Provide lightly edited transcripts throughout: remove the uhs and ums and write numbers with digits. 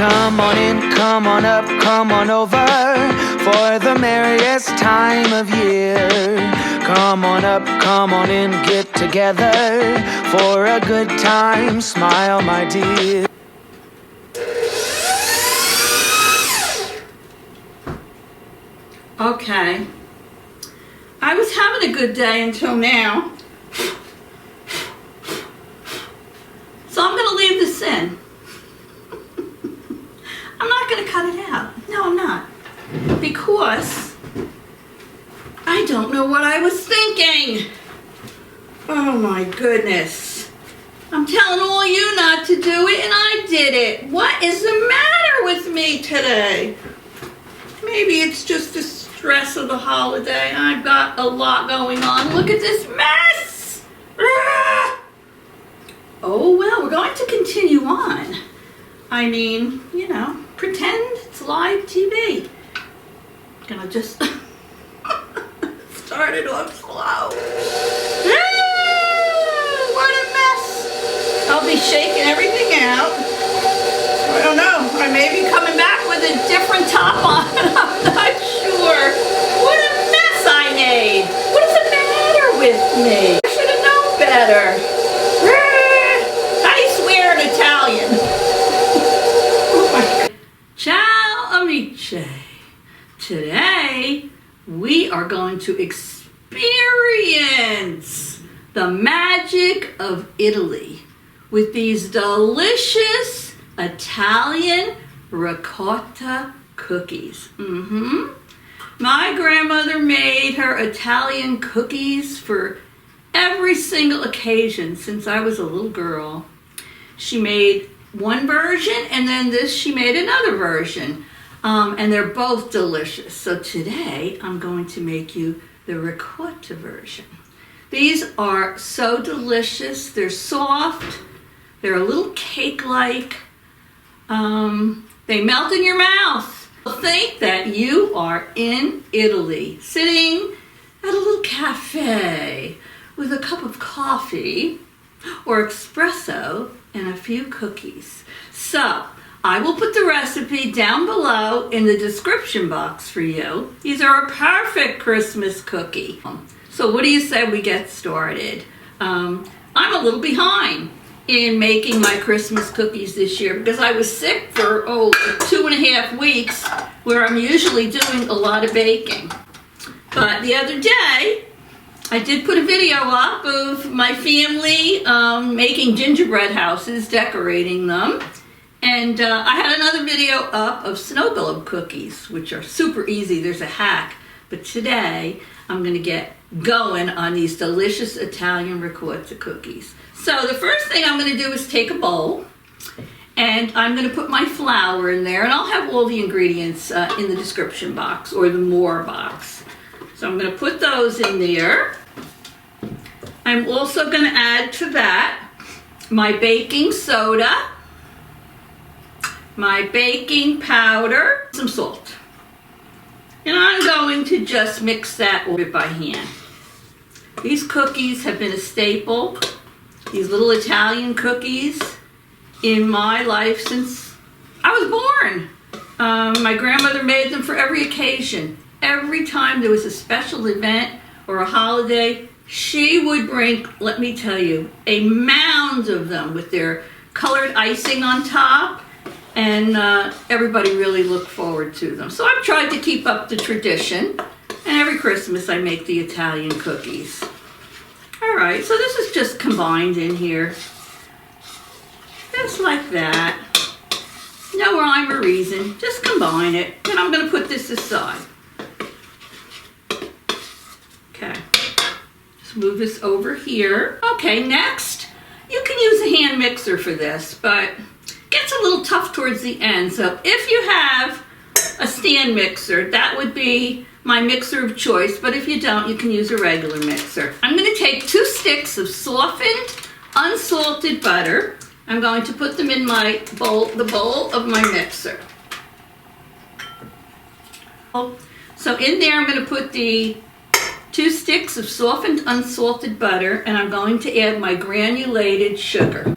Come on in, come on up, come on over for the merriest time of year. Come on up, come on in, get together for a good time. Smile, my dear. Okay, I was having a good day until now, so I'm going to leave this in. I'm not going to cut it out. No, I'm not. Because I don't know what I was thinking. Oh my goodness. I'm telling all you not to do it and I did it. What is the matter with me today? Maybe it's just the stress of the holiday. I've got a lot going on. Look at this mess. Oh well, we're going to continue on. I mean, you know, pretend it's live TV. Gonna just start it off slow. What a mess. I'll be shaking everything out. I don't know. I may be coming back with a different top on. I'm not sure. What a mess I made. What is the matter with me? I should have known better. How do you swear in Italian? Oh my God. Ciao amici. Today we are going to experience the magic of Italy with these delicious Italian ricotta cookies. My grandmother made her Italian cookies for every single occasion since I was a little girl. She made one version and then she made another version. And they're both delicious. So today I'm going to make you the ricotta version. These are so delicious. They're soft. They're a little cake-like. They melt in your mouth. Think that you are in Italy, sitting at a little cafe with a cup of coffee or espresso and a few cookies. So I will put the recipe down below in the description box for you. These are a perfect Christmas cookie. So what do you say we get started? I'm a little behind in making my Christmas cookies this year because I was sick for 2.5 weeks where I'm usually doing a lot of baking. But the other day, I did put a video up of my family making gingerbread houses, decorating them. And I had another video up of snow globe cookies, which are super easy. There's a hack. But today, I'm going to get going on these delicious Italian ricotta cookies. So the first thing I'm going to do is take a bowl. And I'm going to put my flour in there. And I'll have all the ingredients in the description box or the more box. So I'm going to put those in there. I'm also going to add to that my baking soda, my baking powder, some salt. And I'm going to just mix that a bit by hand. These cookies have been a staple, these little Italian cookies, in my life since I was born. My grandmother made them for every occasion. Every time there was a special event or a holiday, she would bring, let me tell you, a mound of them with their colored icing on top. And everybody really looked forward to them. So I've tried to keep up the tradition. And every Christmas I make the Italian cookies. All right, so this is just combined in here. Just like that. No rhyme or reason. Just combine it. And I'm going to put this aside. Okay. Just move this over here. Okay, next, you can use a hand mixer for this, but gets a little tough towards the end. So if you have a stand mixer, that would be my mixer of choice. But if you don't, you can use a regular mixer. I'm going to take 2 sticks of softened, unsalted butter. I'm going to put them in my bowl, the bowl of my mixer. So in there, I'm going to put the 2 sticks of softened, unsalted butter, and I'm going to add my granulated sugar.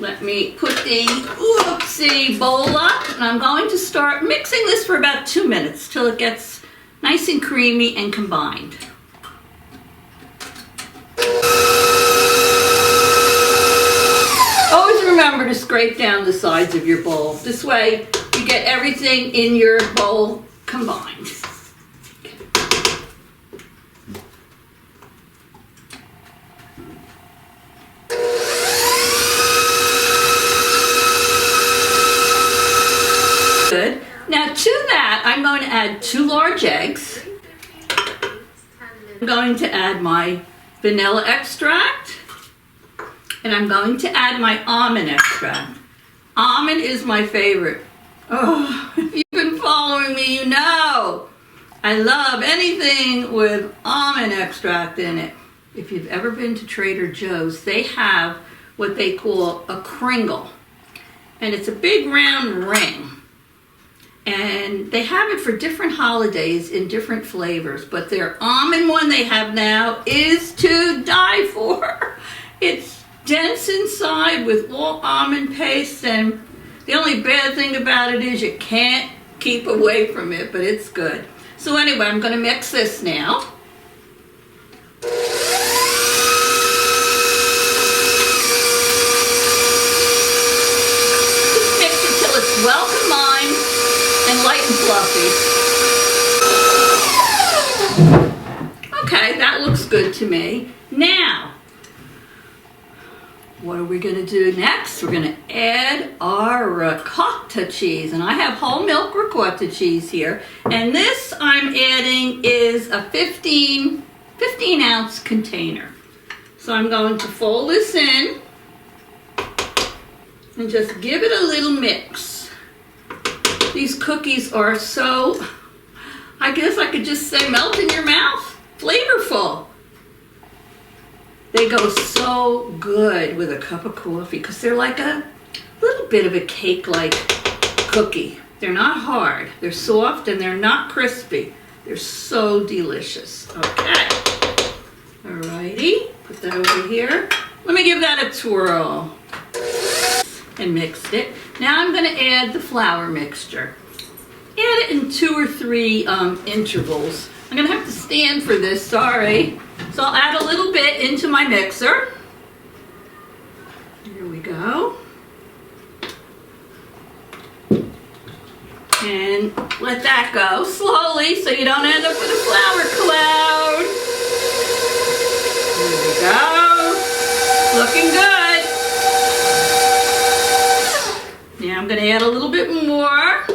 Let me put the whoopsie bowl up, and I'm going to start mixing this for about 2 minutes till it gets nice and creamy and combined. Always remember to scrape down the sides of your bowl. This way you get everything in your bowl combined. Good. Now to that, I'm going to add 2 large eggs. I'm going to add my vanilla extract. And I'm going to add my almond extract. Almond is my favorite. Oh, if you've been following me, you know I love anything with almond extract in it. If you've ever been to Trader Joe's, they have what they call a kringle. And it's a big round ring. And they have it for different holidays in different flavors. But their almond one they have now is to die for. It's dense inside with all almond paste, and the only bad thing about it is you can't keep away from it, but it's good. So anyway, I'm going to mix this now. Just mix it till it's well combined and light and fluffy. Okay, that looks good to me. Now, what are we going to do next? We're going to add our ricotta cheese. And I have whole milk ricotta cheese here. And this I'm adding is a 15 ounce container. So I'm going to fold this in and just give it a little mix. These cookies are so, I guess I could just say, melt in your mouth, flavorful. They go so good with a cup of coffee because they're like a little bit of a cake-like cookie. They're not hard, they're soft, and they're not crispy. They're so delicious. Okay, alrighty, put that over here. Let me give that a twirl and mixed it. Now I'm going to add the flour mixture. Add it in 2 or 3 intervals. I'm going to have to stand for this, sorry. So I'll add a little bit into my mixer. Here we go. And let that go slowly so you don't end up with a flour cloud. Here we go. Looking good. Now I'm going to add a little bit more.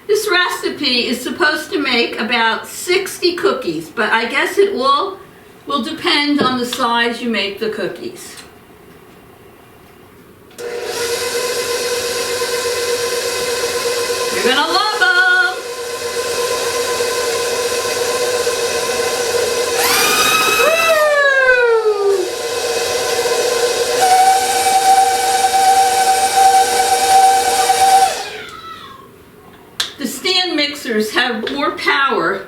This recipe is supposed to make about 60 cookies, but I guess it will depend on the size you make the cookies. You're gonna love them! Woo! The stand mixers have more power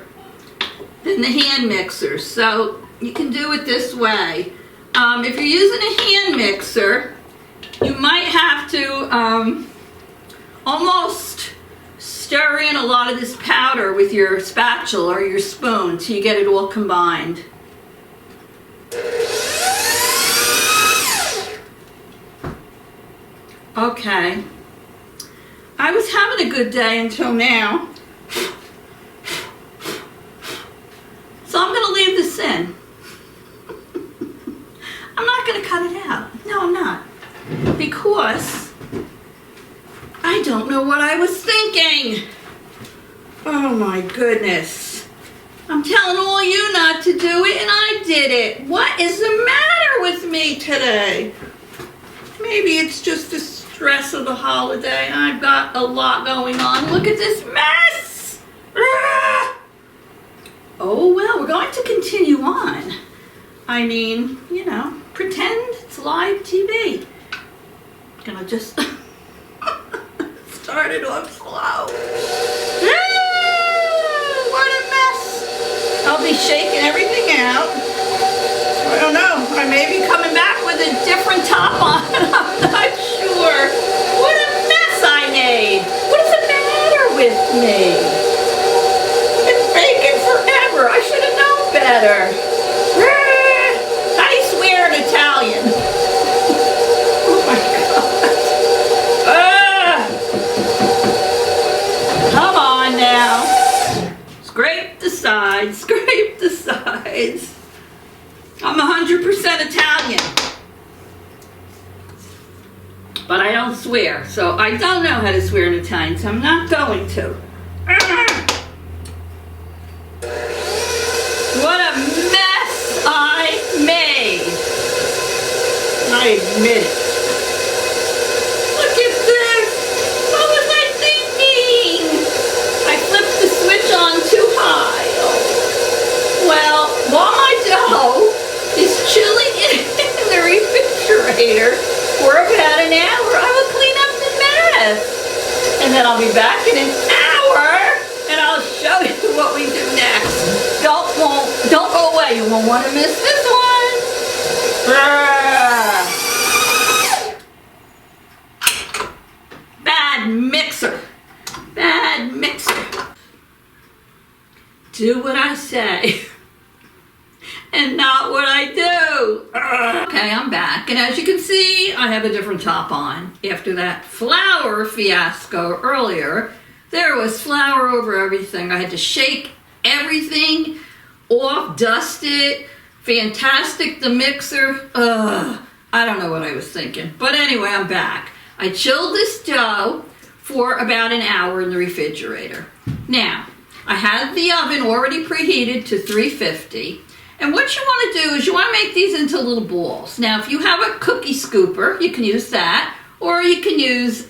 than the hand mixers, so you can do it this way. If you're using a hand mixer, you might have to almost stir in a lot of this powder with your spatula or your spoon till you get it all combined. Okay. I was having a good day until now. So I'm going to leave this in. I'm not going to cut it out. No, I'm not. Because I don't know what I was thinking. Oh my goodness. I'm telling all you not to do it and I did it. What is the matter with me today? Maybe it's just the stress of the holiday. I've got a lot going on. Look at this mess. Ah! Oh well, we're going to continue on. I mean, you know, pretend it's live TV. Gonna just start it off slow. Ah, what a mess. I'll be shaking everything out. I don't know. I may be coming back with a different top on. I'm not sure. What a mess I made. What is the matter with me? Been baking forever. I should have known better. How do you swear in Italian? Oh my God. Come on now. Scrape the sides. Scrape the sides. I'm 100% Italian. But I don't swear. So I don't know how to swear in Italian. So I'm not going to. What a mess I made. I admit it. Look at this. What was I thinking? I flipped the switch on too high. Well, while my dough is chilling in the refrigerator for about an hour, I will clean up the mess. And then I'll be back in an hour and I'll show you what we do next. Don't go away. You won't want to miss this one. Bad mixer. Bad mixer. Do what I say and not what I do. Okay, I'm back. And as you can see, I have a different top on. After that flour fiasco earlier, there was flour over everything. I had to shake everything off, dust it. Fantastic, the mixer. I don't know what I was thinking. But anyway, I'm back. I chilled this dough for about an hour in the refrigerator. Now, I had the oven already preheated to 350. And what you want to do is you want to make these into little balls. Now, if you have a cookie scooper, you can use that. Or you can use,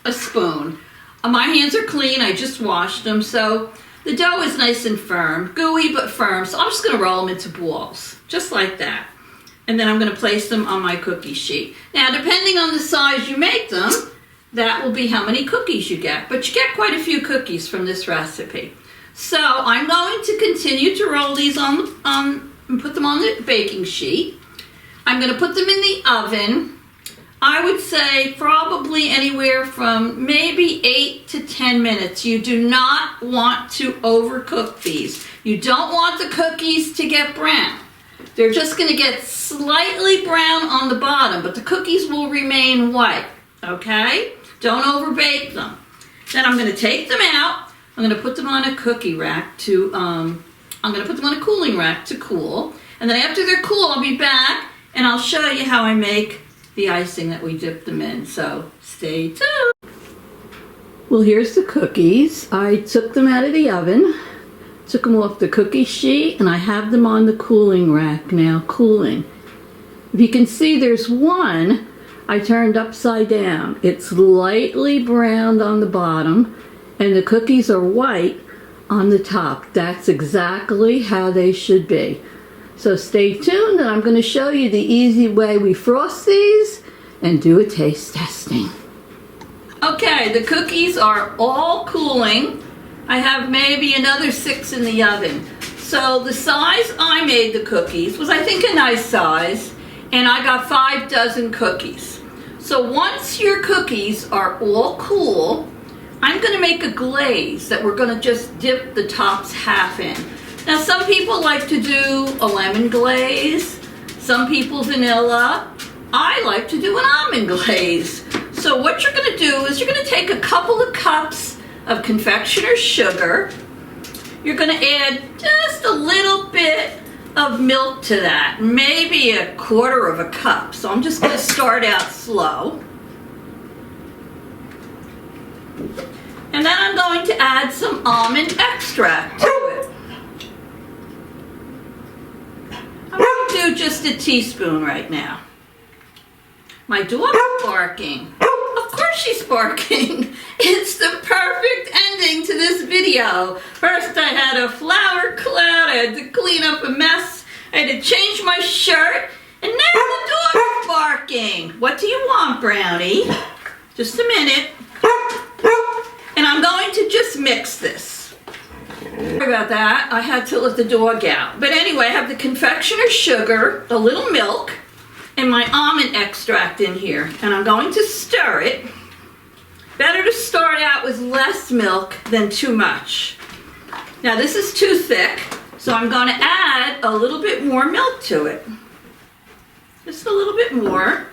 a spoon. My hands are clean. I just washed them. So the dough is nice and firm. Gooey but firm. So I'm just going to roll them into balls. Just like that. And then I'm going to place them on my cookie sheet. Now, depending on the size you make them, that will be how many cookies you get. But you get quite a few cookies from this recipe. So I'm going to continue to roll these and put them on the baking sheet. I'm going to put them in the oven. I would say probably anywhere from maybe 8 to 10 minutes. You do not want to overcook these. You don't want the cookies to get brown. They're just going to get slightly brown on the bottom, but the cookies will remain white, okay? Don't overbake them. Then I'm going to take them out. I'm going to put them on a cookie rack I'm going to put them on a cooling rack to cool. And then after they're cool, I'll be back and I'll show you how I make the icing that we dip them in. So stay tuned. Well, here's the cookies. I took them out of the oven, took them off the cookie sheet, and I have them on the cooling rack now, cooling. If you can see, there's one I turned upside down. It's lightly browned on the bottom, and the cookies are white on the top. That's exactly how they should be. So stay tuned, and I'm going to show you the easy way we frost these and do a taste testing. Okay, the cookies are all cooling. I have maybe another 6 in the oven. So the size I made the cookies was, I think, a nice size, and I got 5 dozen cookies. So once your cookies are all cool, I'm going to make a glaze that we're going to just dip the tops half in. Now, some people like to do a lemon glaze, some people vanilla. I like to do an almond glaze. So what you're going to do is you're going to take a couple of cups of confectioner's sugar. You're going to add just a little bit of milk to that, maybe a 1/4 cup. So I'm just going to start out slow. And then I'm going to add some almond extract to it. I'm going to do just a teaspoon right now. My dog's barking. Of course she's barking. It's the perfect ending to this video. First I had a flour cloud, I had to clean up a mess, I had to change my shirt, and now the dog's barking. What do you want, Brownie? Just a minute. And I'm going to just mix this. Sorry about that. I had to let the dog out. But anyway, I have the confectioner's sugar, a little milk, and my almond extract in here. And I'm going to stir it. Better to start out with less milk than too much. Now this is too thick, so I'm going to add a little bit more milk to it. Just a little bit more.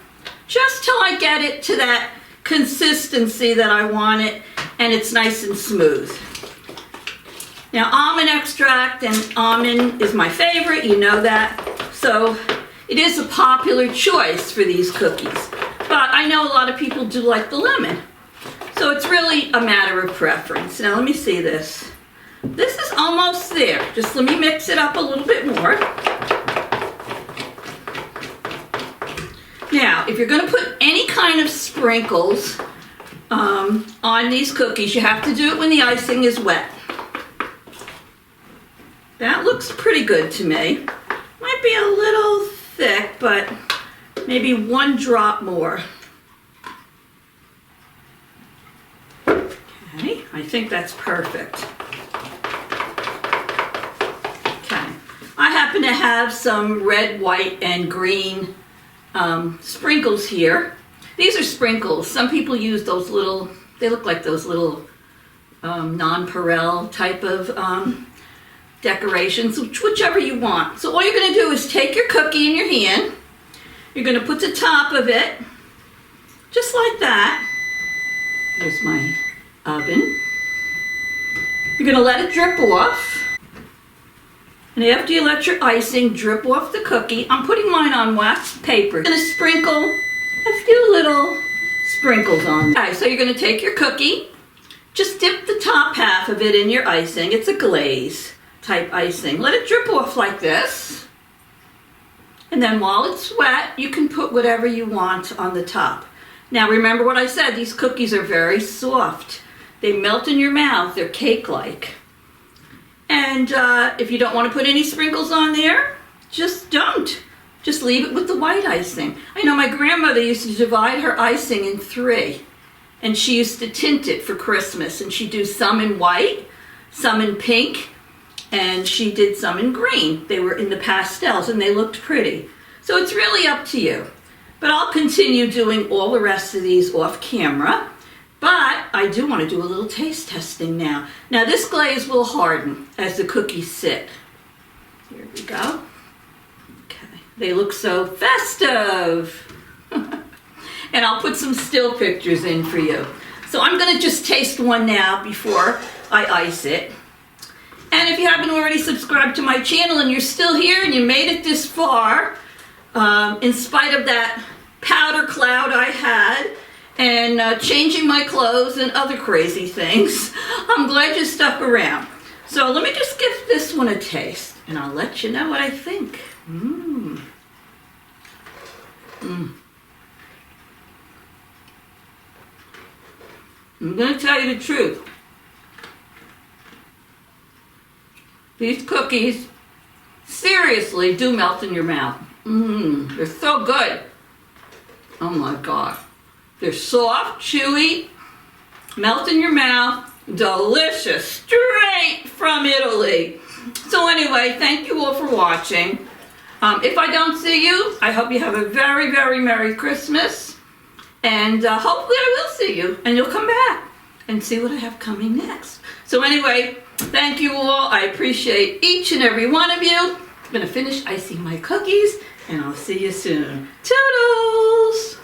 Just till I get it to that consistency that I want it, and it's nice and smooth. Now almond extract and almond is my favorite, you know that. So it is a popular choice for these cookies. But I know a lot of people do like the lemon. So it's really a matter of preference. Now let me see this. This is almost there. Just let me mix it up a little bit more. Now, if you're going to put any kind of sprinkles on these cookies, you have to do it when the icing is wet. That looks pretty good to me. Might be a little thick, but maybe one drop more. Okay, I think that's perfect. Okay, I happen to have some red, white, and green sprinkles here. These are sprinkles. Some people use those little, they look like those little nonpareil type of decorations, whichever you want. So all you're going to do is take your cookie in your hand. You're going to put the top of it just like that. There's my oven. You're going to let it drip off. And after you let your icing drip off the cookie, I'm putting mine on wax paper. I'm going to sprinkle a few little sprinkles on. Okay, so you're going to take your cookie, just dip the top half of it in your icing. It's a glaze type icing. Let it drip off like this. And then while it's wet, you can put whatever you want on the top. Now remember what I said, these cookies are very soft. They melt in your mouth, they're cake-like. And if you don't want to put any sprinkles on there, just don't. Just leave it with the white icing. I know my grandmother used to divide her icing in 3. And she used to tint it for Christmas. And she'd do some in white, some in pink, and she did some in green. They were in the pastels and they looked pretty. So it's really up to you. But I'll continue doing all the rest of these off camera. But I do want to do a little taste testing now. Now this glaze will harden as the cookies sit. Here we go. Okay, they look so festive. And I'll put some still pictures in for you. So I'm going to just taste one now before I ice it. And if you haven't already subscribed to my channel and you're still here and you made it this far, in spite of that powder cloud I had, and changing my clothes and other crazy things, I'm glad you stuck around. So let me just give this one a taste, and I'll let you know what I think. I'm going to tell you the truth. These cookies seriously do melt in your mouth. They're so good. Oh my God. They're soft, chewy, melt in your mouth, delicious, straight from Italy. So anyway, thank you all for watching. If I don't see you, I hope you have a very, very Merry Christmas. And hopefully I will see you and you'll come back and see what I have coming next. So anyway, thank you all. I appreciate each and every one of you. I'm going to finish icing my cookies and I'll see you soon. Toodles!